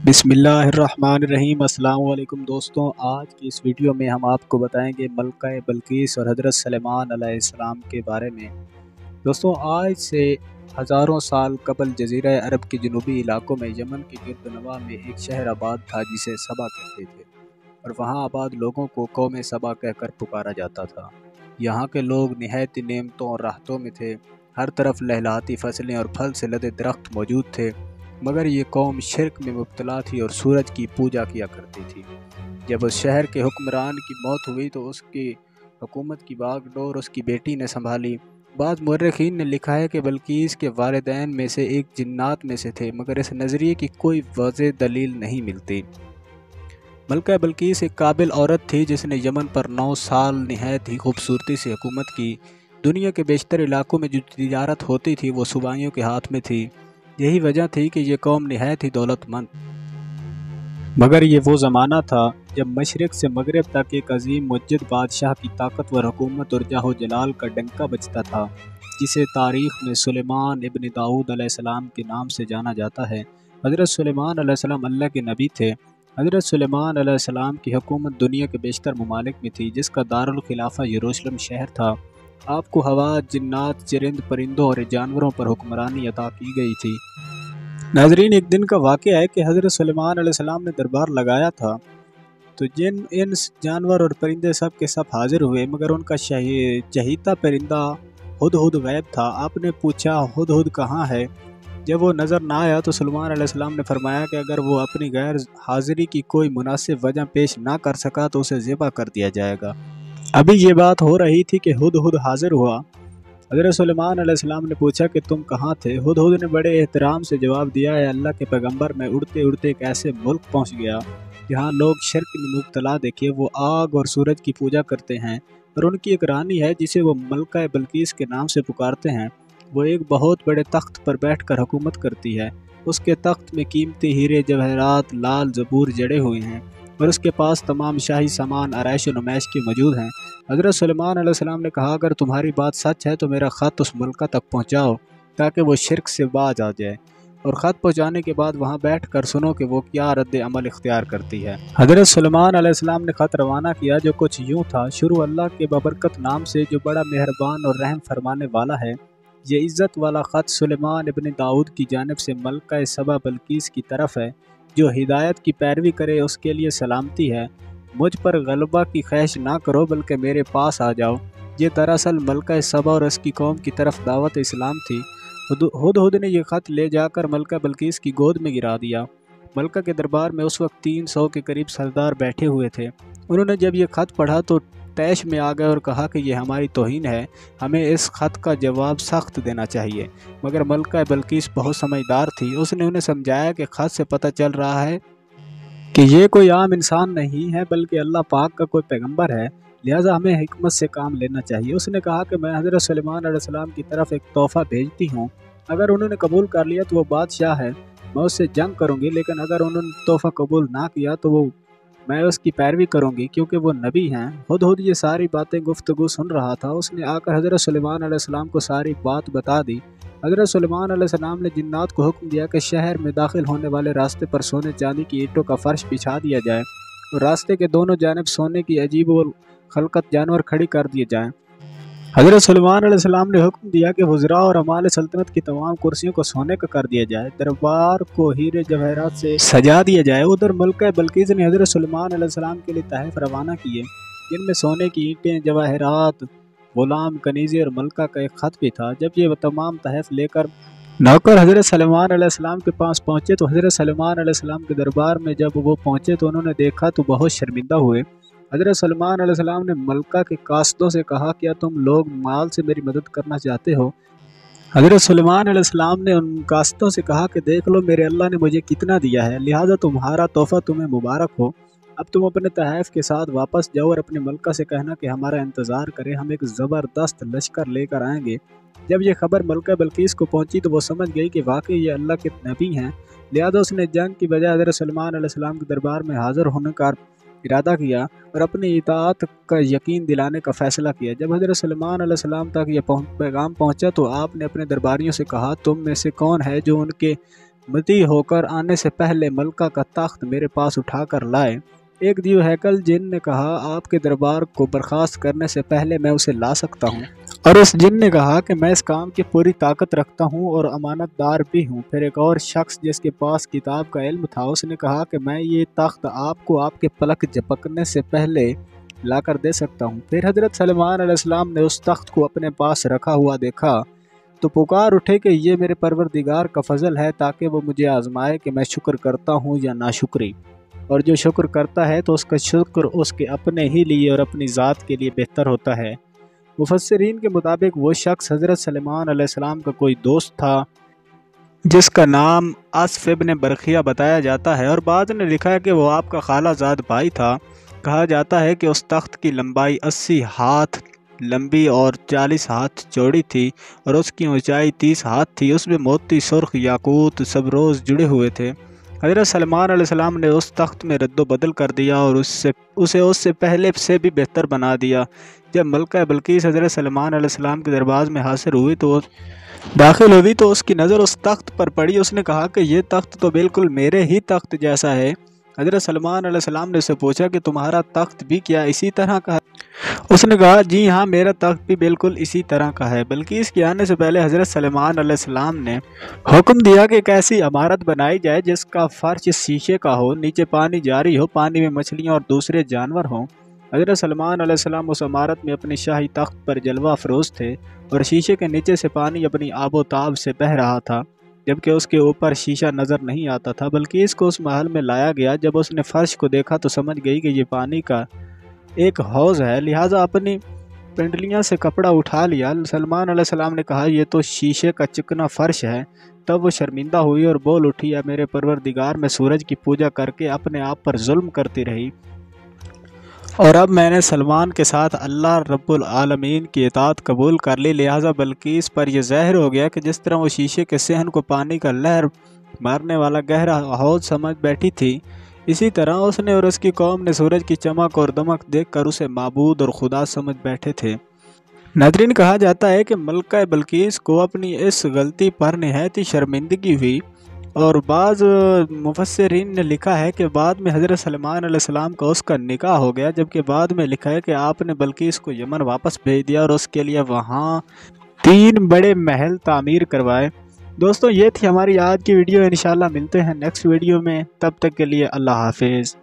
बिस्मिल्लाहिर्रहमानिर्रहीम। अस्सलाम वालेकुम दोस्तों, आज की इस वीडियो में हम आपको बताएंगे मलका बल्कीस और हज़रत सुलेमान अलैहिस्सलाम के बारे में। दोस्तों, आज से हज़ारों साल कबल जज़ीरा अरब के जनूबी इलाकों में यमन के गिरदनवा में एक शहर आबाद था जिसे सबा कहते थे, और वहाँ आबाद लोगों को कौम सबा कहकर पुकारा जाता था। यहाँ के लोग निहायत नेमतों और राहतों में थे। हर तरफ लहलहाती फसलें और फल से लदे दरख्त मौजूद थे, मगर ये कौम शिरक में मुब्तला थी और सूरज की पूजा किया करती थी। जब उस शहर के हुक्मरान की मौत हुई तो उसकी हुकूमत की बागडोर उसकी बेटी ने संभाली। बाद मुर्रिखीन ने लिखा है कि बल्कीस के वालिदैन में से एक जिन्नात में से थे, मगर इस नज़रिए की कोई वाज़ेह दलील नहीं मिलती। मलका बल्कीस एक काबिल औरत थी जिसने यमन पर 9 साल निहायत ही खूबसूरती से हुकूमत की। दुनिया के बेशतर इलाकों में जो तिजारत होती थी वो सूबाइयों के हाथ में थी। यही वजह थी कि ये कौम निहायत ही दौलतमंद, मगर ये वो ज़माना था जब मशरिक़ से मगरब तक एक अजीम मुज्जद बादशाह की ताकतवर हुकूमत और जाहो जलाल का डंका बजता था, जिसे तारीख़ में सुलेमान इब्न दाऊद अलैहिस्सलाम के नाम से जाना जाता है। हज़रत सुलेमान अलैहिस्सलाम अल्लाह के नबी थे। हज़रत सुलेमान अलैहिस्सलाम की हुकूमत दुनिया के बेशतर ममालिक में थी, जिसका दारुल खिलाफा यरूशलेम शहर था। आपको हवा, जिन्नात, चरिंद परिंदों और जानवरों पर हुक्मरानी अता की गई थी। नाजरीन, एक दिन का वाक़या है कि हज़रत सुलेमान अलैहिस्सलाम ने दरबार लगाया था, तो जिन इंस जानवर और परिंदे सब के सब हाजिर हुए, मगर उनका चहीता परिंदा हुदहुद गैब था। आपने पूछा, हुदहुद कहाँ है? जब वो नज़र ना आया तो सुलेमान अलैहिस्सलाम ने फरमाया कि अगर वो अपनी गैर हाजिरी की कोई मुनासिब वजह पेश ना कर सका तो उसे ज़िबा कर दिया जाएगा। अभी ये बात हो रही थी कि हुदहुद हाजिर हुआ। हज़रत सुलेमान अलैहिस्सलाम ने पूछा कि तुम कहाँ थे? हुदहुद ने बड़े एहतराम से जवाब दिया, है अल्लाह के पैगंबर, मैं उड़ते उड़ते एक ऐसे मुल्क पहुँच गया जहाँ लोग शिर्क में मुब्तला। देखिए, वो आग और सूरज की पूजा करते हैं, और उनकी एक रानी है जिसे वो मलका बल्कीस के नाम से पुकारते हैं। वो एक बहुत बड़े तख्त पर बैठकर हुकूमत करती है। उसके तख्त में कीमती हीरे, जवाहरात, लाल ज़बूर जड़े हुए हैं, और उसके पास तमाम शाही सामान आरैश और नुमाइश के मौजूद हैं। हज़रत सुलेमान अलैहिस्सलाम ने कहा, अगर तुम्हारी बात सच है तो मेरा ख़त उस मलका तक पहुँचाओ ताकि वो शिरक से बाज आ जाए, और ख़त पहुँचाने के बाद वहाँ बैठ कर सुनो कि वो क्या रद्द अमल इख्तियार करती है। हज़रत सुलेमान अलैहिस्सलाम ने ख़त रवाना किया, जो कुछ यूँ था, शुरू अल्लाह के बबरकत नाम से जो बड़ा मेहरबान और रहम फरमाने वाला है। ये इज़्ज़त वाला ख़त सुलेमान इब्न दाऊद की जानिब से मलका सबा बल्कीस की तरफ है। जो हिदायत की पैरवी करे उसके लिए सलामती है। मुझ पर गलबा की ख्वाहिश ना करो, बल्कि मेरे पास आ जाओ। ये दरअसल मलका सबा और उसकी कौम की तरफ दावत इस्लाम थी। हुदहुद ने यह ख़त ले जाकर मलका बल्कीस की गोद में गिरा दिया। मलका के दरबार में उस वक्त 300 के करीब सरदार बैठे हुए थे। उन्होंने जब यह ख़त पढ़ा तो तैश में आ गए और कहा कि यह हमारी तौहीन है, हमें इस ख़त का जवाब सख्त देना चाहिए। मगर मलका बल्कीस बहुत समझदार थी। उसने उन्हें समझाया कि ख़त से पता चल रहा है कि ये कोई आम इंसान नहीं है, बल्कि अल्लाह पाक का कोई पैगंबर है, लिहाजा हमें हिकमत से काम लेना चाहिए। उसने कहा कि मैं हज़रत सुलेमान अलैहिस्सलाम की तरफ एक तोहफ़ा भेजती हूँ। अगर उन्होंने कबूल कर लिया तो वो बादशाह है, मैं उससे जंग करूँगी, लेकिन अगर उन्होंने तोहफ़ा कबूल ना किया तो मैं उसकी पैरवी करूँगी, क्योंकि वो नबी हैं। हुदहुद ये सारी बातें गुफ्तगू सुन रहा था। उसने आकर हज़रत सुलेमान अलैहिस्सलाम को सारी बात बता दी। हज़रत सुलेमान अलैहिस्सलाम ने जिन्नात को हुक्म दिया कि शहर में दाखिल होने वाले रास्ते पर सोने चांदी की ईंटों का फर्श बिछा दिया जाए, और रास्ते के दोनों जानिब सोने की अजीब और खलकत जानवर खड़ी कर दिए जाएं। हज़रत सुलेमान अलैहिस्सलाम ने हुक्म दिया कि वज़रा और अमाल सल्तनत की तमाम कुर्सियों को सोने का कर दिया जाए, दरबार को हीरे जवाहरात से सजा दिया जाए। उधर मलका बल्कीस ने हज़रत सुलेमान अलैहिस्सलाम के लिए तहफ़ रवाना किए, जिनमें सोने की ईंटें, जवाहरात, गुलाम, कनीज़े और मलका का एक ख़त भी था। जब ये तमाम तहफ़ लेकर नौकर हज़रत सुलेमान अलैहिस्सलाम के पास पहुँचे तो हज़रत सुलेमान अलैहिस्सलाम के दरबार में जब वो पहुँचे तो उन्होंने देखा तो बहुत शर्मिंदा हुए। हज़रत सुलेमान अलैहिस्सलाम ने मलका के कासदों से कहा, क्या तुम लोग माल से मेरी मदद करना चाहते हो? हज़रत सुलेमान अलैहिस्सलाम ने उन कासदों से कहा कि देख लो, मेरे अल्लाह ने मुझे कितना दिया है, लिहाजा तुम्हारा तोहफ़ा तुम्हें मुबारक हो। अब तुम अपने तहफ़ के साथ वापस जाओ और अपने मलका से कहना कि हमारा इंतज़ार करे, हम एक ज़बरदस्त लश्कर लेकर आएंगे। जब यह खबर मलका बल्कीस को पहुंची तो वो समझ गई कि वाकई ये अल्लाह के नबी हैं। लिहाजा उसने जंग की बजाय हज़रत सुलेमान अलैहिस्सलाम के दरबार में हाज़िर होने का इरादा किया और अपनी इताअत का यकीन दिलाने का फ़ैसला किया। जब हज़रत सुलेमान अलैहिस्सलाम तक यह पैगाम पहुंचा तो आपने अपने दरबारियों से कहा, तुम में से कौन है जो उनके متی ہوکر آنے سے پہلے ملکہ کا تخت میرے پاس اٹھا کر لائے۔ ایک دیو ہیکل جن نے کہا آپ کے دربار کو برخاست کرنے سے پہلے میں اسے لا سکتا ہوں، اور اس جن نے کہا کہ میں اس کام کی پوری طاقت رکھتا ہوں اور امانت دار بھی ہوں۔ پھر ایک اور شخص جس کے پاس کتاب کا علم تھا اس نے کہا کہ میں یہ تخت آپ کو آپ کے پلک جھپکنے سے پہلے لا کر دے سکتا ہوں۔ پھر حضرت سلیمان علیہ السلام نے اس تخت کو اپنے پاس رکھا ہوا دیکھا تو پکار اٹھے کہ یہ میرے پروردگار کا فضل ہے تاکہ وہ مجھے آزمائے کہ میں شکر کرتا ہوں یا ناشکری، اور جو شکر کرتا ہے تو اس کا شکر اس کے اپنے ہی لیے اور اپنی ذات کے لیے بہتر ہوتا ہے۔ مفسرین کے مطابق وہ شخص حضرت سلیمان علیہ السلام کا کوئی دوست تھا جس کا نام آصف ابن برقیہ بتایا جاتا ہے، اور بعض نے لکھا ہے کہ وہ آپ کا خالہ زاد بھائی تھا۔ کہا جاتا ہے کہ اس تخت کی لمبائی 80 ہاتھ لمبی اور 40 ہاتھ چوڑی تھی اور اس کی اونچائی 30 ہاتھ تھی۔ اس میں موتی، سرخ، یاقوت، سبروز جڑے ہوئے تھے۔ حضرت سلیمان علیہ السلام نے اس تخت میں رد و بدل کر دیا اور اسے اس سے پہلے سے بھی بہتر بنا دیا۔ جب ملکہ بلقیس حضرت سلیمان علیہ السلام کے دربار میں حاضر ہوئی تو اس کی نظر اس تخت پر پڑی۔ اس نے کہا کہ یہ تخت تو بالکل میرے ہی تخت جیسا ہے۔ حضرت سلیمان علیہ السلام نے اسے پوچھا کہ تمہارا تخت بھی کیا اسی طرح کا ہے؟ اس نے کہا جی ہاں، میرا تخت بھی بالکل اسی طرح کا ہے۔ بلقیس کے آنے سے پہلے حضرت سلیمان علیہ السلام نے حکم دیا کہ ایک ایسی عمارت بنائی جائے جس کا فرش شیشے کا ہو، نیچے پانی جاری ہو، پانی میں مچھلیاں اور دوسرے جانور ہوں۔ حضرت سلیمان علیہ السلام اس عمارت میں اپنی شاہی تخت پر جلوہ افروز تھے اور شیشے کے نیچے سے پانی اپنی آب و تاب سے بہہ رہا تھا، جبکہ اس کے اوپر شیشہ نظر نہیں آتا تھا۔ بلقیس کو اس محل میں لایا گیا۔ جب اس نے فرش کو دیکھا تو سمجھ گئی کہ یہ پانی کا ایک حوض ہے، لہٰذا اپنی پنڈلیاں سے کپڑا اٹھا لیا۔ سلیمان علیہ السلام نے کہا یہ تو شیشے کا چکنا فرش ہے۔ تب وہ شرمندہ ہوئی اور بول اٹھی یا میرے پروردگار، میں سورج کی پوجا کر کے اپنے آپ پر ظلم کرتی رہی، اور اب میں نے سلمان کے ساتھ اللہ رب العالمین کی اطاعت قبول کر لی، لہٰذا بلقیس پر یہ ظاہر ہو گیا کہ جس طرح وہ شیشے کے صحن کو پانی کا لہر مارنے والا گہرا حوض سمجھ بیٹھی تھی، اسی طرح اس نے اور اس کی قوم نے سورج کی چمک اور دمک دیکھ کر اسے معبود اور خدا سمجھ بیٹھے تھے۔ ناظرین، کہا جاتا ہے کہ ملکہ بلقیس کو اپنی اس غلطی پر نہایت ہی شرمندگی ہوئی، اور بعض مفسرین نے لکھا ہے کہ بعد میں حضرت سلیمان علیہ السلام کا اس کا نکاح ہو گیا، جبکہ بعد میں لکھا ہے کہ آپ نے بلقیس کو یمن واپس بھیج دیا اور اس کے لیے وہاں 3 بڑے محل تعمیر کروائے۔ دوستوں، یہ تھی ہماری آج کی ویڈیو۔ انشاءاللہ ملتے ہیں نیکسٹ ویڈیو میں، تب تک کے لیے اللہ حافظ۔